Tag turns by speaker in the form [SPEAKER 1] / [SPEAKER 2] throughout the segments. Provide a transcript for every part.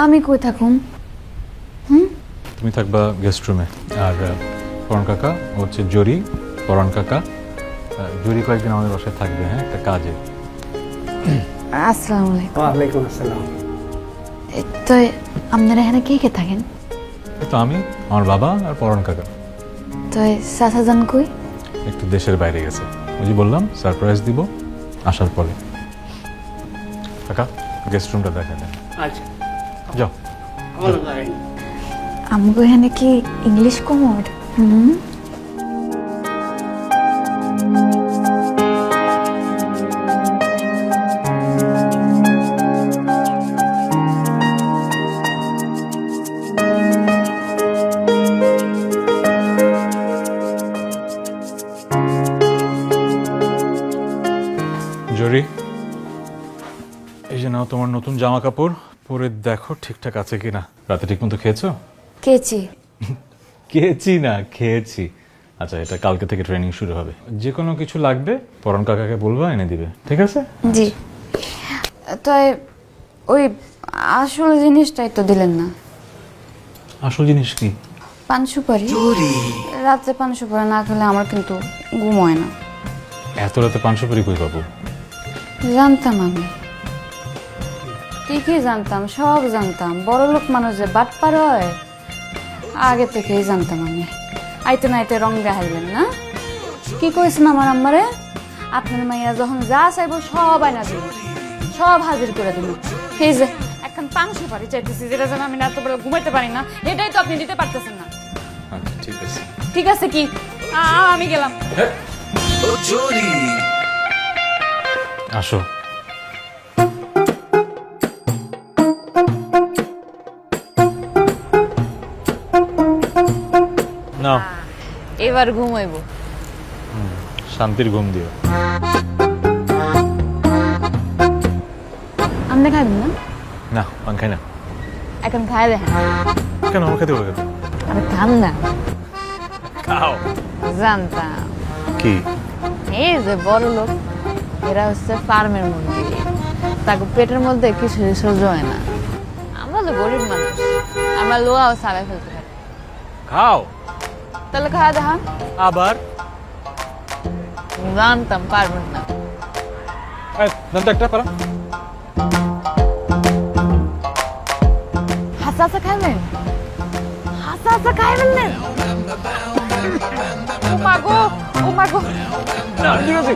[SPEAKER 1] আমি কই থাকুম?
[SPEAKER 2] তুমি থাকবা গেস্ট রুমে, আর পরাণ কাকা হচ্ছে জরি, পরাণ কাকা জরি কয়েকদিন আমাদের বাসায় থাকবে, হ্যাঁ, একটা কাজে।
[SPEAKER 1] আসসালামু আলাইকুম।
[SPEAKER 3] ওয়ালাইকুম আসসালাম।
[SPEAKER 1] তো আপনারা এখানে কে কে থাকেন?
[SPEAKER 2] তো আমি, আমার বাবা আর পরাণ কাকা।
[SPEAKER 1] তো চাচা যান কই?
[SPEAKER 2] একটু দেশের বাইরে গেছে, ওই যে বললাম সারপ্রাইজ দিব আসার পরে। কাকা গেস্ট রুমটা দেখা দেন।
[SPEAKER 3] আচ্ছা,
[SPEAKER 2] যাও।
[SPEAKER 3] ভালো লাগে।
[SPEAKER 1] আমগো এখানে কি ইংলিশ কমোড?
[SPEAKER 2] জরি, এই যে নাও তোমার নতুন জামা কাপড়, পরে দেখো ঠিকঠাক আছে কিনা। রাতে ঠিক মতো খেয়েছো?
[SPEAKER 1] কেচি।
[SPEAKER 2] খেয়েছি না, খেয়েছি। আচ্ছা, এটা কালকে থেকে ট্রেনিং শুরু হবে। যে কোনো কিছু লাগবে পরাণ কাকাকে বলবা, এনে দিবে, ঠিক আছে?
[SPEAKER 1] জি। তাই ওই আসল জিনিসটাই তো দিলেন না।
[SPEAKER 2] আসল জিনিস কি?
[SPEAKER 1] পান সুপারি। রাতে পান সুপারি না খেলে আমার কিন্তু ঘুম হয় না।
[SPEAKER 2] এত রাতে 500 কই পাবো?
[SPEAKER 1] জানতাম আমি, ঠিকই জানতাম, সব জানতাম। বড় লোক মানুষ যে বাটপার হয় আগে থেকেই জানতাম আমি। আইতে না আইতে রং দেখাইবেন না। কি কইছেন আমার আম্মারে? আপনার মাইয়া যখন যা চাইবো সব আইনা দিব, সব হাজির করে দিব। এই যে এখন পান সুপারি চাইতেছি, যেটা যেন আমি রাত বেলা ঘুমাইতে পারি না, এটাই তো আপনি দিতে পারতেছেন না।
[SPEAKER 2] আচ্ছা ঠিক আছে।
[SPEAKER 1] ঠিক আছে কি, আমি গেলাম।
[SPEAKER 2] আসো। না,
[SPEAKER 1] এবার ঘুমাইবো।
[SPEAKER 2] শান্তির ঘুম দিও।
[SPEAKER 1] আপনি খাইবেন না?
[SPEAKER 2] না, পান খাই না।
[SPEAKER 1] এখন খাই দেখেন।
[SPEAKER 2] কেন আমার খেতে বলে?
[SPEAKER 1] আরে খান না।
[SPEAKER 2] খাও।
[SPEAKER 1] জানতাম।
[SPEAKER 2] কি?
[SPEAKER 1] এই যে বড় লোক, এরা হচ্ছে ফার্মের মুরগি, তাকে পেটের মধ্যে কিছু সহ্য হয় না। আমরা তো গরিব মানুষ, আমরা লোহাও সারাই ফেলতে পারি।
[SPEAKER 2] খাও।
[SPEAKER 1] তাহলে খাওয়া দেখান।
[SPEAKER 2] আবার
[SPEAKER 1] জানতাম পারবেন না।
[SPEAKER 2] দেন তো একটা পারা।
[SPEAKER 1] হাসা হাসা খাইবেন, হাসা হাসা খাইবেন না। ও মাগো, ও মাগো।
[SPEAKER 2] না, ঠিক আছে।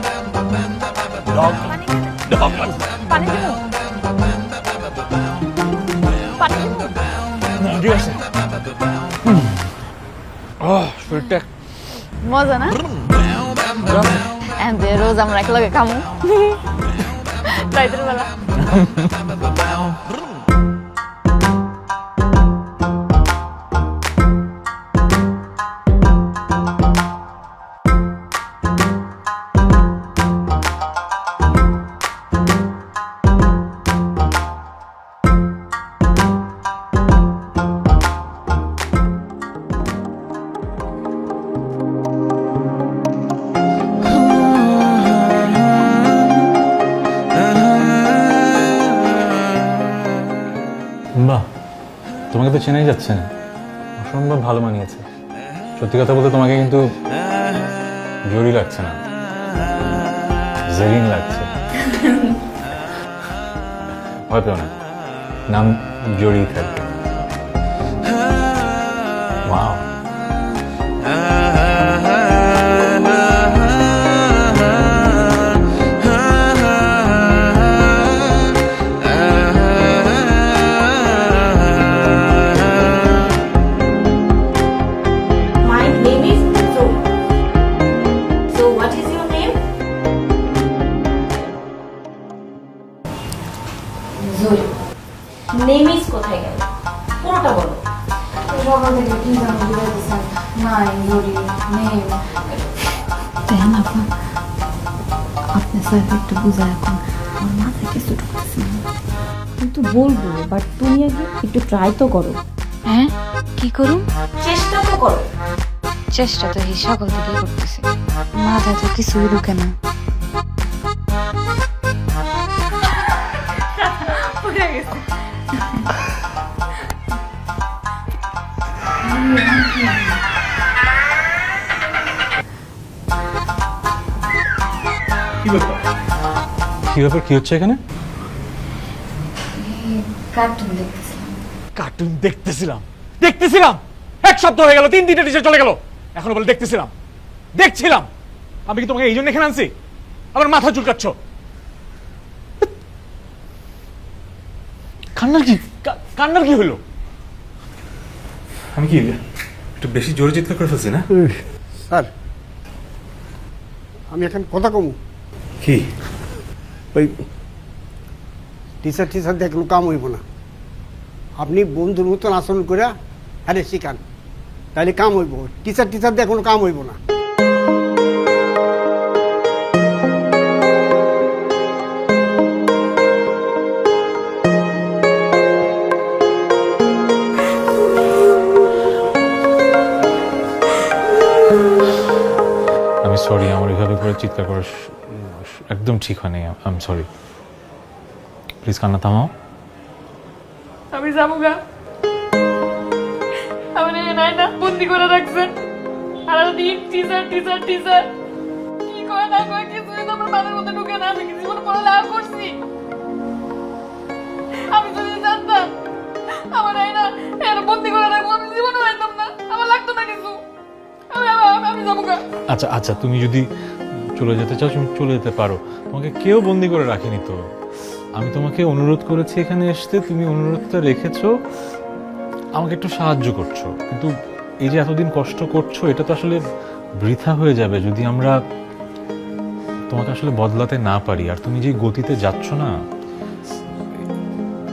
[SPEAKER 2] ডগ ডগ
[SPEAKER 1] পানি দিব, পানি দিব।
[SPEAKER 2] না, ঠিক আছে। শরীরটা
[SPEAKER 1] মজা না? এন্ড রোজ আমরা একলগে খামু রাইতের বেলা।
[SPEAKER 2] বাহ, তোমাকে তো চেনাই যাচ্ছে না। অসম্ভব ভালো মানিয়েছে। সত্যি কথা বলতে তোমাকে কিন্তু জরি লাগছে না, জেরিন লাগছে। ভয় পেও না, নাম জরি থাকবে। Wow.
[SPEAKER 4] My name is Zoe. So what is your name? Zoe. Name is কোথায় গেল? পুরোটা বলো।
[SPEAKER 1] সকাল থেকে কি জানো দিয়ে দিচ্ছেন, নাই জরি নেই। দেখেন আপা, আপনি স্যার একটু বুঝায় এখন, আমার মাথায় কিছু ঢুকতেছে না।
[SPEAKER 5] কিন্তু বলবো, বাট তুমি আগে একটু ট্রাই তো করো।
[SPEAKER 1] হ্যাঁ, কি করুন?
[SPEAKER 4] চেষ্টা তো করো।
[SPEAKER 1] চেষ্টা তো এই সকাল থেকেই করতেছি, মাথায় তো কিছুই ঢুকে না।
[SPEAKER 2] ব্যাপার, কি হচ্ছে এখানে?
[SPEAKER 1] কার্টুন দেখতেছিলাম।
[SPEAKER 6] কার্টুন দেখতেছিলাম 1 সপ্তাহ হয়ে গেল, 3 টিচার চলে গেল, এখনো বলে দেখছিলাম। আমি কি তোমাকে এই জন্য এখানে আনছি? আমার মাথা চুলকাচ্ছ। কান্নার কি হলো?
[SPEAKER 2] আমি কি একটু বেশি জোরে চিৎকার করে ফেলছি না?
[SPEAKER 3] স্যার, আমি এখন কথা কমু।
[SPEAKER 2] কি?
[SPEAKER 3] ওই টিচার দিয়ে কোনো কাম হইব না। আপনি বন্ধুর মতন আচরণ করে আরে শিখান, তাহলে কাম হইব। টিচার দিয়ে কোনো কাম হইব না।
[SPEAKER 2] আমি সরি, আমার এভাবে করে চিৎকার করা একদম ঠিক হয়নি। I am sorry. প্লিজ কান্না থামাও।
[SPEAKER 4] আমি যাবো গা। আমার এই নাই না বন্দি করে রাখছেন। সারাদিন টিচার কি কয় না কয় কিছুই তো আমার মাথার মধ্যে ঢুকে না। আমি কি জীবনে পড়ালেখা করছি? আমি যদি জানতাম আমার এই না এর বন্দি করে রাখবো, আমি জীবনে জানতাম না, আমার লাগতো না কিছু। আমি যাবো গা।
[SPEAKER 2] আচ্ছা, তুমি যদি চলে যেতে চাও তুমি চলে যেতে পারো, তোমাকে কেউ বন্দি করে রাখেনি তো। আমি তোমাকে অনুরোধ করেছি এখানে আসতে, তুমি অনুরোধটা রেখেছো, আমাকে একটু সাহায্য করছো। কিন্তু এই যে এতদিন কষ্ট করছো, এটা তো আসলে বৃথা হয়ে যাবে যদি আমরা তোমাকে আসলে বদলাতে না পারি। আর তুমি যে গতিতে যাচ্ছ না,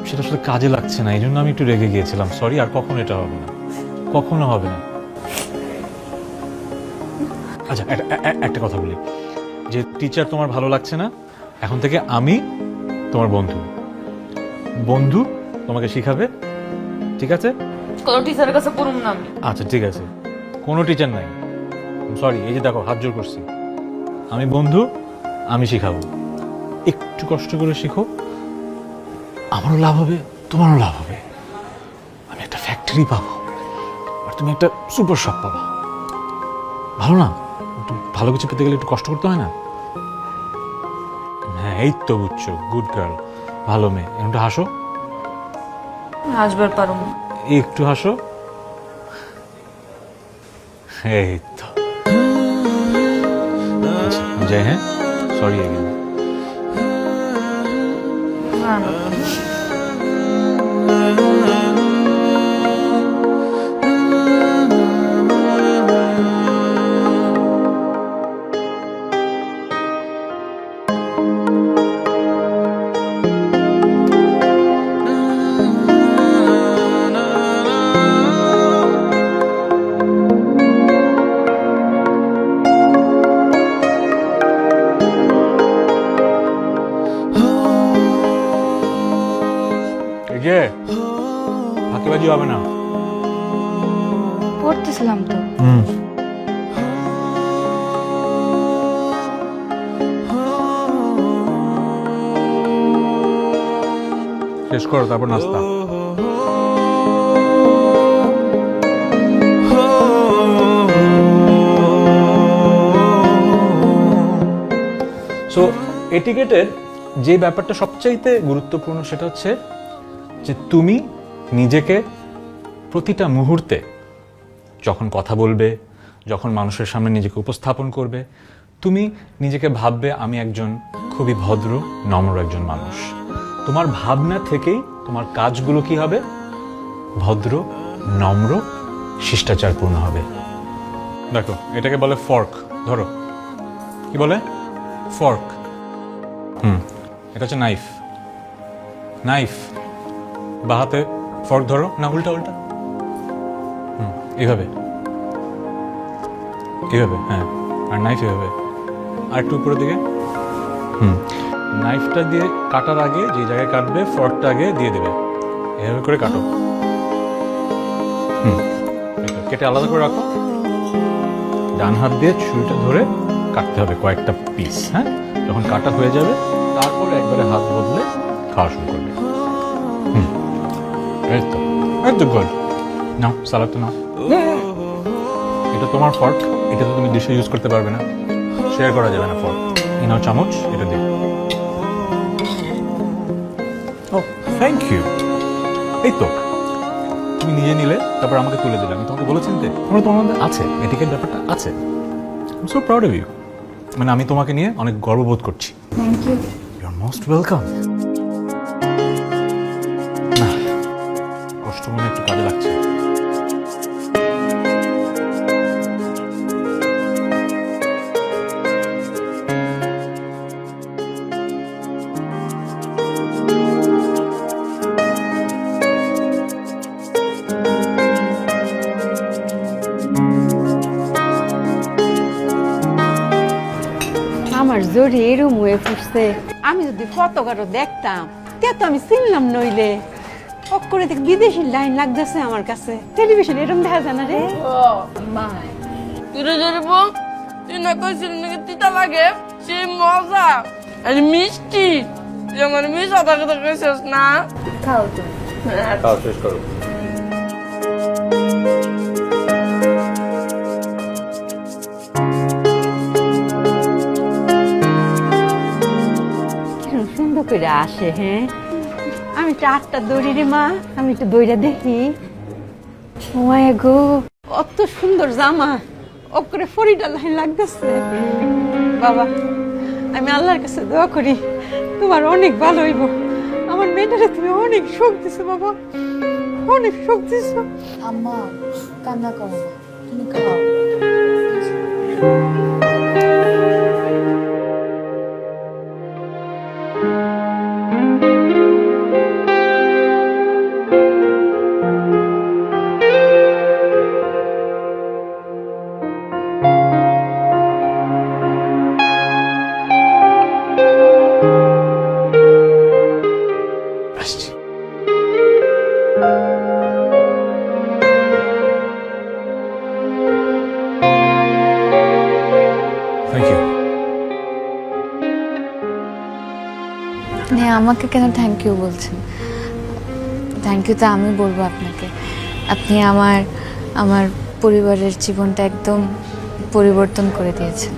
[SPEAKER 2] সেটা আসলে কাজে লাগছে না। এই জন্য আমি একটু রেগে গিয়েছিলাম। সরি, আর কখনো এটা হবে না, কখনো হবে না। আচ্ছা, একটা কথা বলি, যে টিচার তোমার ভালো লাগছে না, এখন থেকে আমি তোমার বন্ধু তোমাকে শিখাবে, ঠিক আছে?
[SPEAKER 4] কোনো টিচারের কাছে পড়ুম না আমি।
[SPEAKER 2] আচ্ছা ঠিক আছে, কোনো টিচার নাই। সরি, এই যে দেখো হাত জোর করছি। আমি বন্ধু, আমি শিখাবো। একটু কষ্ট করে শিখো, আমারও লাভ হবে, তোমারও লাভ হবে। আমি একটা ফ্যাক্টরি পাবো, আর তুমি একটা সুপার শপ পাবা। ভালো না? একটু ভালো কিছু পেতে গেলে একটু কষ্ট করতে হয় না? হ্যাঁ, এই তো বুঝছো, গুড গার্ল, ভালো মেয়ে। একটু হাসো,
[SPEAKER 4] হাসবার পারুম না।
[SPEAKER 2] একটু হাসো, এই তো। আচ্ছা, যাই। হ্যাঁ, সরি এগেন।
[SPEAKER 4] না না
[SPEAKER 2] এই যে ফাঁকিবাজি হবে না।
[SPEAKER 1] পড়তেছিলাম তো।
[SPEAKER 2] শেষ করো, তারপর নাস্তা। সো এটিকেটের যে ব্যাপারটা সবচাইতে গুরুত্বপূর্ণ, সেটা হচ্ছে যে তুমি নিজেকে প্রতিটা মুহূর্তে যখন কথা বলবে, যখন মানুষের সামনে নিজেকে উপস্থাপন করবে, তুমি নিজেকে ভাববে আমি একজন খুবই ভদ্র নম্র একজন মানুষ। তোমার ভাবনা থেকেই তোমার কাজগুলো কি হবে? ভদ্র, নম্র, শিষ্টাচারপূর্ণ হবে। দেখো, এটাকে বলে ফর্ক। ধরো, কি বলে? ফর্ক। এটা হচ্ছে নাইফ। বা হাতে ফর্ক ধরো না, উল্টা। এইভাবে, হ্যাঁ। আর নাইফ এভাবে, আর একটু উপরের দিকে। নাইফটা দিয়ে কাটার আগে যে জায়গায় কাটবে, ফর্কটা আগে দিয়ে দেবে। এভাবে করে কাটো। কেটে আলাদা করে রাখো। ডান হাত দিয়ে ছুরিটা ধরে কাটতে হবে কয়েকটা পিস। হ্যাঁ, যখন কাটা হয়ে যাবে, তারপরে একবারে হাত বদলে খাওয়া শুরু করবে। এই তো গুড। নাও, সালাদটা নাও। এটা তোমার ফর্ক, এটা তো তুমি ডিশে ইউজ করতে পারবে না, শেয়ার করা যাবে না ফর্ক। এই নাও চামচ, এটা দিয়ে থ্যাংক ইউ। এই তো তুমি নিজে নিলে, তারপর আমাকে তুলে দিলে। আমি তোমাকে বলেছি যে তোমার মধ্যে আছে, এটিকেট ব্যাপারটা আছে। I am so proud of you. মানে আমি তোমাকে নিয়ে অনেক গর্ববোধ করছি।
[SPEAKER 5] Thank you.
[SPEAKER 2] You are most welcome. না, কষ্ট মনে একটু কাজে লাগছে।
[SPEAKER 7] আমার জোরে এরম হয়ে ফুটছে, আমি যদি ফটোকারও দেখতাম তে তো আমি চিনলাম নইলে। করে দেখ বিদেশি লাইন লাগতেছে আমার কাছে, টেলিভিশন এরম দেখা যায় না রে।
[SPEAKER 4] তুই জরিব তুই না কইছিলি নাকি তিতা লাগে, সেই মজা আর মিষ্টি তুই আমার মিশা থাকে তো কইছিস না।
[SPEAKER 5] খাও তুমি।
[SPEAKER 2] শেষ করো।
[SPEAKER 7] কিরম সুন্দর করে আসে। হ্যাঁ, আমি তো আটটা দৌড়ি রে মা, আমি একটু দৌড়া দেখি। ও মায়া গো, কত সুন্দর জামা, করে ফরিডা লাইন লাগতেছে। বাবা, আমি আল্লাহর কাছে দোয়া করি তোমার অনেক ভালো হইব। আমার মেয়েটারে তুমি অনেক সুখ দিছো বাবা, অনেক সুখ দিছো।
[SPEAKER 1] আম্মা কান্না করো না, তুমি খাও।
[SPEAKER 2] আসছি। Thank you.
[SPEAKER 1] আপনি আমাকে কেন থ্যাংক ইউ বলছেন? থ্যাংক ইউ তো আমি বলবো আপনাকে। আপনি আমার আমার পরিবারের জীবনটা একদম পরিবর্তন করে দিয়েছেন।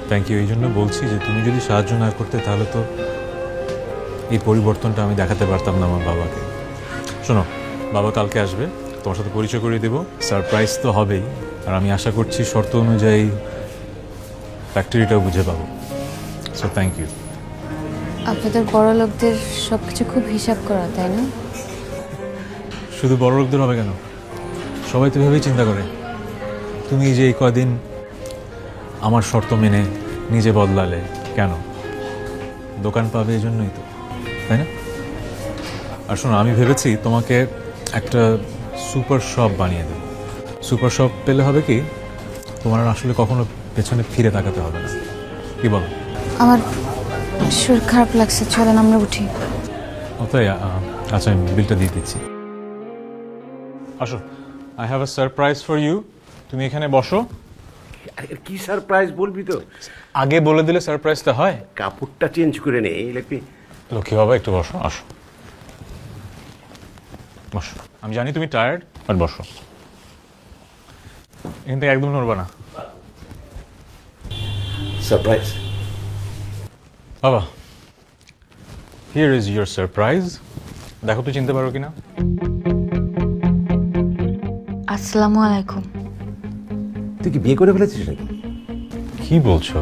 [SPEAKER 2] থ্যাংক ইউ এই জন্য বলছি যে তুমি যদি সাহায্য না করতে তাহলে তো এই পরিবর্তনটা আমি দেখাতে পারতাম না আমার বাবাকে। শোনো, বাবা কালকে আসবে, তোমার সাথে পরিচয় করিয়ে দেবো। সারপ্রাইজ তো হবেই, আর আমি আশা করছি শর্ত অনুযায়ী ফ্যাক্টরিটাও বুঝে পাবো। So thank you.
[SPEAKER 1] আপনাদের বড় লোকদের সব কিছু খুব হিসাব করা, তাই না?
[SPEAKER 2] শুধু বড় লোকদের হবে কেন, সবাই তো এভাবেই চিন্তা করে। তুমি যে এই কদিন আমার শর্ত মেনে নিজে বদলালে কেন? দোকান পাবে এই জন্যই তো, তাই না? আর শোনো, আমি ভেবেছি তোমাকে একটা সুপার শপ বানিয়ে দেব। সুপার শপ পেলে হবে কি, তোমার আর আসলে কখনো পেছনে ফিরে তাকাতে হবে না। কি বলো?
[SPEAKER 1] আমার শরীর খারাপ লাগছে, চলেন আমরা উঠি।
[SPEAKER 2] তাই? আচ্ছা, আমি বিলটা দিয়ে দিচ্ছি। আসো, I have a surprise for you. তুমি এখানে বসো।
[SPEAKER 8] কি সারপ্রাইজ বলবি তো?
[SPEAKER 2] আগে বলে দিলে সারপ্রাইজটা হয়।
[SPEAKER 8] কাপড়টা চেঞ্জ করে নে, লেখবি।
[SPEAKER 2] লক্ষ্মী বাবা, একটু বসো। আসো, বসো। আমি জানি তুমি টায়ার্ড, বাট বসো। এখান থেকে একদম নড়বা না।
[SPEAKER 8] সারপ্রাইজ
[SPEAKER 2] বাবা, হিয়ার ইজ ইউর সারপ্রাইজ। দেখো তো চিনতে পারো কিনা।
[SPEAKER 1] আসসালামু আলাইকুম।
[SPEAKER 8] তুই কি বিয়ে করে ফেলেছিস নাকি?
[SPEAKER 2] কি বলছো?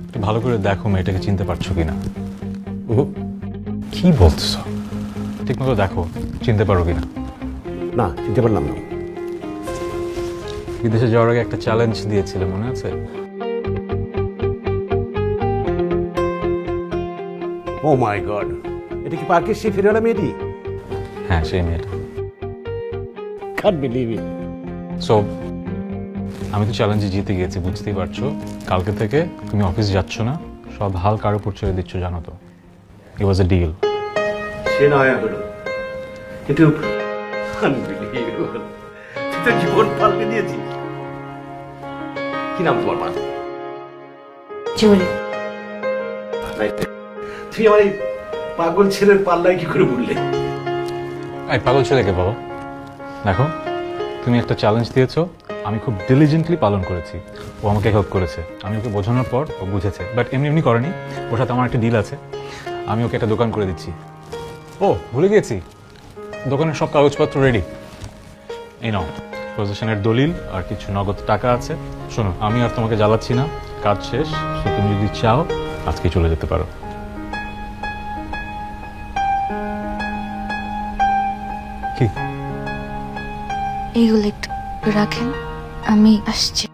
[SPEAKER 2] একটু ভালো করে দেখো মেয়েটাকে চিনতে পারছো কিনা। ও কি বলছো? ঠিক মতো দেখো চিনতে পারো কিনা।
[SPEAKER 8] না, চিনতে পারলাম না।
[SPEAKER 2] বিদেশে যাওয়ার আগে একটা চ্যালেঞ্জ দিয়েছিলে, মনে আছে?
[SPEAKER 8] ও মাই গড, এটা কি পার্কের সেই ফেরিওয়ালা মেয়েটি?
[SPEAKER 2] হ্যাঁ, সেই মেয়েটা।
[SPEAKER 8] Can't believe it.
[SPEAKER 2] সো আমি তো চ্যালেঞ্জে জিতে গিয়েছি, বুঝতেই পারছো। কালকে থেকে তুমি অফিস যাচ্ছ না, সব হাল কার উপর ছেড়ে দিচ্ছ, জানো তো। ইট ওয়াজ এ ডিল।
[SPEAKER 8] সে না হয় হলো, কিন্তু unbelievable, তুই তো জীবন পাল্টে দিয়েছিস। কি নাম তোমার মা?
[SPEAKER 5] জুলি।
[SPEAKER 8] তুই আমার এই পাগল ছেলের পাল্লায় কি করে বললে?
[SPEAKER 2] এই পাগল ছেলেকে বাবা, দেখো তুমি একটা চ্যালেঞ্জ দিয়েছো, আমি খুব ডিলিজেন্টলি পালন করেছি। ও আমাকে হেল্প করেছে, আমি ওকে বোঝানোর পর ও বুঝেছে। বাট এমনি এমনি করেনি, ওর সাথে আমার একটা ডিল আছে। আমি ওকে একটা দোকান করে দিচ্ছি, ও ভুলে গেছি, দোকানের সব কাগজপত্র রেডি। এই নাও পজিশনের দলিল আর কিছু নগদ টাকা আছে। শোনো, আমি আর তোমাকে জ্বালাচ্ছি না, কাজ শেষ। তো তুমি যদি চাও আজকে চলে যেতে পারো। কি
[SPEAKER 1] এইগুলো একটু রাখেন, আমি আসছি।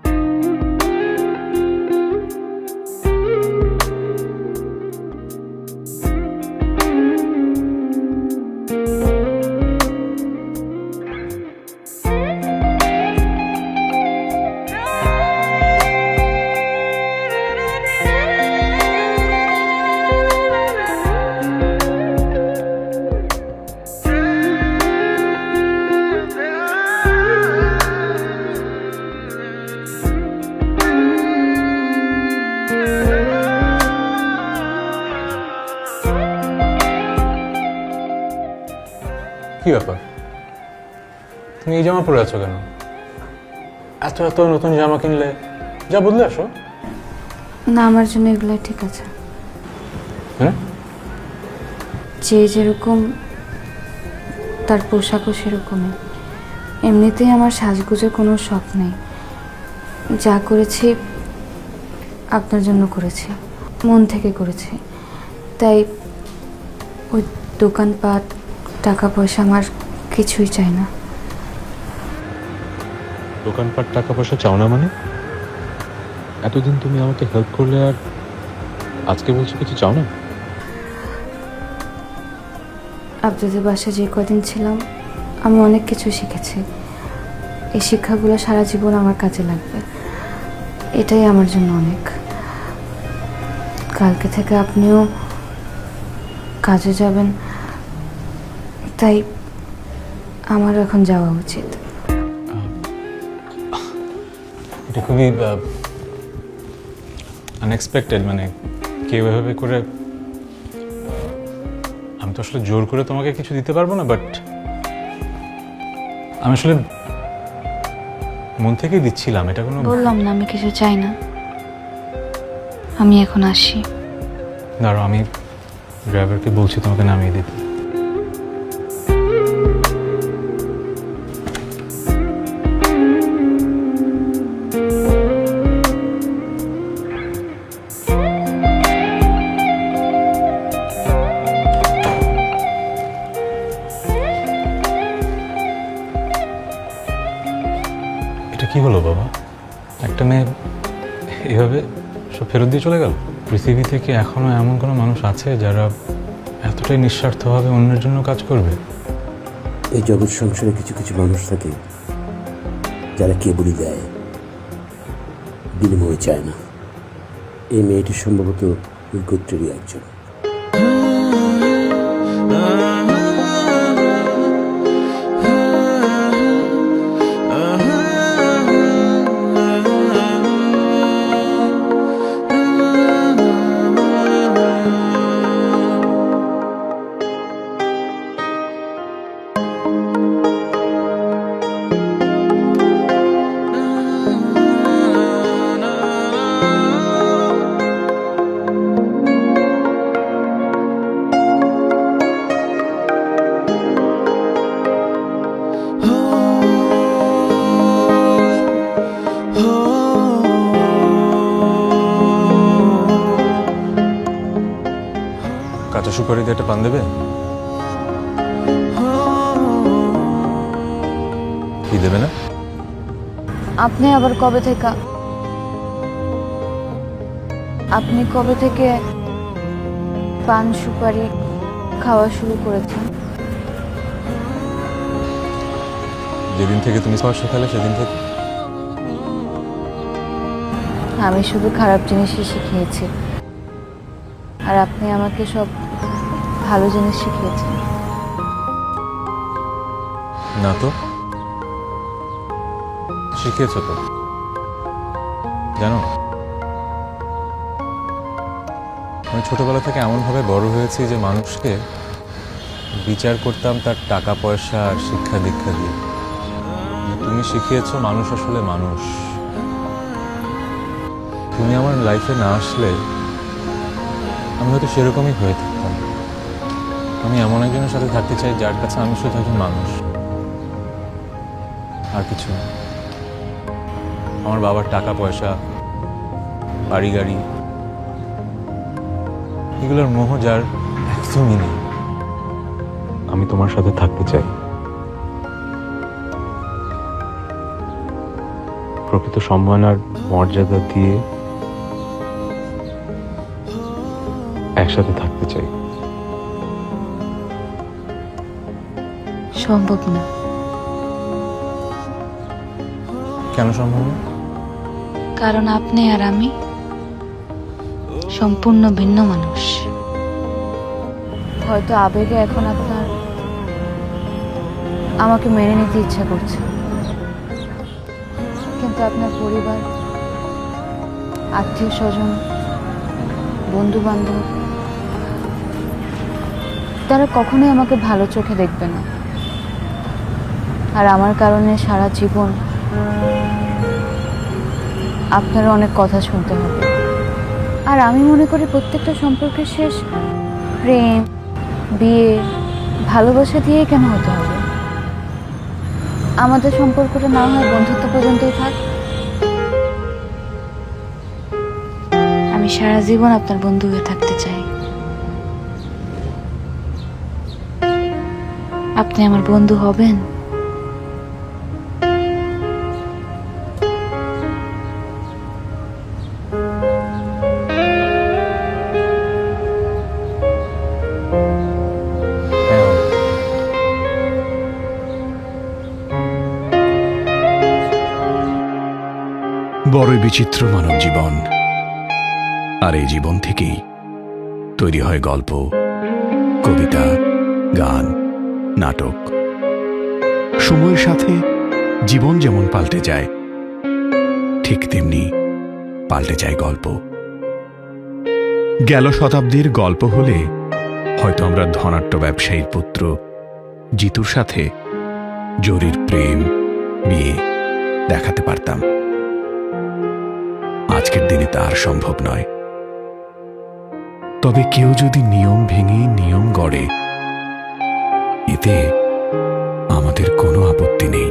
[SPEAKER 2] কি ব্যাপার, তুমি এই জামা পরে আছো কেন? এত এত নতুন জামা কিনলে, যা বদলে আসো।
[SPEAKER 1] না, আমার জন্য এগুলো ঠিক আছে।
[SPEAKER 2] হ্যাঁ,
[SPEAKER 1] যে যেরকম তার পোশাকও সেরকমই। এমনিতেই আমার সাজগোজের কোনো শখ নেই। যা করেছি আপনার জন্য করেছি, মন থেকে করেছি। তাই ওই দোকানপাট, টাকা পয়সা আমার কিছুই চাই না।
[SPEAKER 2] দোকানপাট টাকা পয়সা চাও না মানে? এতদিন তুমি আমাকে হেল্প করলে আর আজকে বলছো কিছু চাও না?
[SPEAKER 1] আপনাদের বাসায় যে কদিন ছিলাম আমি অনেক কিছু শিখেছি। এই শিক্ষাগুলো সারা জীবন আমার কাজে লাগবে, এটাই আমার জন্য অনেক। কালকে থেকে আপনিও কাজে যাবেন, তাই আমার এখন যাওয়া উচিত।
[SPEAKER 2] এটা খুবই আনএক্সপেক্টেড, মানে কেউ এভাবে করে। আমি তো আসলে জোর করে তোমাকে কিছু দিতে পারবো না, বাট আমি আসলে মন থেকেই দিচ্ছিলাম। এটা কোনো,
[SPEAKER 1] বললাম না আমি কিছু চাই না। আমি এখন আসি।
[SPEAKER 2] দাঁড়াও, আমি ড্রাইভারকে বলছি তোমাকে নামিয়ে দিতে। এটা কি হলো বাবা? একটা মেয়ে এভাবে সব ফেরত দিয়ে চলে গেল। পৃথিবী থেকে এখনো এমন কোনো মানুষ আছে যারা এতটাই নিঃস্বার্থভাবে অন্যের জন্য কাজ করবে?
[SPEAKER 9] এই জগৎ সংসারে কিছু কিছু মানুষ থাকে যারা কেবলই দেয়, বিনিময় চায় না। এই মেয়েটি সম্ভবত ওই গোত্রেরই একজন।
[SPEAKER 2] কাঁচা সুপারি দিয়ে একটা পান দেবে? কি দেবে না?
[SPEAKER 1] আপনি আবার কবে থেকে পান সুপারি খাওয়া শুরু করেছেন?
[SPEAKER 2] যেদিন থেকে তুমি খাওয়া শেখালে সেদিন থেকে।
[SPEAKER 1] আমি শুধু খারাপ জিনিসই শিখিয়েছি, আর আপনি আমাকে সব ভালো জিনিস শিখিয়েছেন।
[SPEAKER 2] না তো, শিখিয়েছ তো। জানো, আমি ছোটবেলা থেকে এমনভাবে বড় হয়েছি যে মানুষকে বিচার করতাম তার টাকা পয়সা আর শিক্ষা দীক্ষা দিয়ে। তুমি শিখিয়েছ মানুষ আসলে মানুষ। তুমি আমার লাইফে না আসলে আমি হয়তো সেরকমই হয়ে থাকতাম। আমি এমন একজনের সাথে থাকতে চাই যার কাছে আমি শুধু একজন মানুষ, আর কিছু না। আমার বাবার টাকা পয়সা, বাড়ি গাড়ি, এগুলোর মোহ যার একদমই নেই। আমি তোমার সাথে থাকতে চাই, প্রকৃত সম্মান আর মর্যাদা দিয়ে একসাথে থাকতে চাই।
[SPEAKER 1] সম্ভব না।
[SPEAKER 2] কেন সম্ভব না?
[SPEAKER 1] কারণ আপনি আর আমি সম্পূর্ণ ভিন্ন মানুষ। হয়তো আবেগে এখন আপনার আমাকে মেনে নিতে ইচ্ছা করছে, কিন্তু আপনার পরিবার, আত্মীয় স্বজন, বন্ধু বান্ধব তারা কখনোই আমাকে ভালো চোখে দেখবে না। আর আমার কারণে সারা জীবন আপনারা অনেক কথা শুনতে হবে। আর আমি মনে করি প্রত্যেকটা সম্পর্কের শেষ প্রেম, বিয়ে, ভালোবাসা দিয়েই কেন হতে হবে? আমাদের সম্পর্কটা না হয় বন্ধুত্ব পর্যন্তই থাক। আমি সারা জীবন আপনার বন্ধু হয়ে থাকতে চাই। আপনি আমার বন্ধু হবেন?
[SPEAKER 2] হ্যাঁ,
[SPEAKER 10] বড়ই বিচিত্র মানব জীবন, আর এই জীবন থেকেই তৈরি হয় গল্প, কবিতা, গান, নাটক। সময়ের সাথে জীবন যেমন পাল্টে যায়, ঠিক তেমনি পাল্টে যায় গল্প। গেল শতাব্দীর গল্প হলে হয়তো আমরা ধনাঢ্য ব্যবসায়ীর পুত্র জিতুর সাথে জরির প্রেম, বিয়ে দেখাতে পারতাম। আজকের দিনে তা আর সম্ভব নয়। তবে কেউ যদি নিয়ম ভেঙে নিয়ম গড়ে, এতে আমাদের কোনো আপত্তি নেই।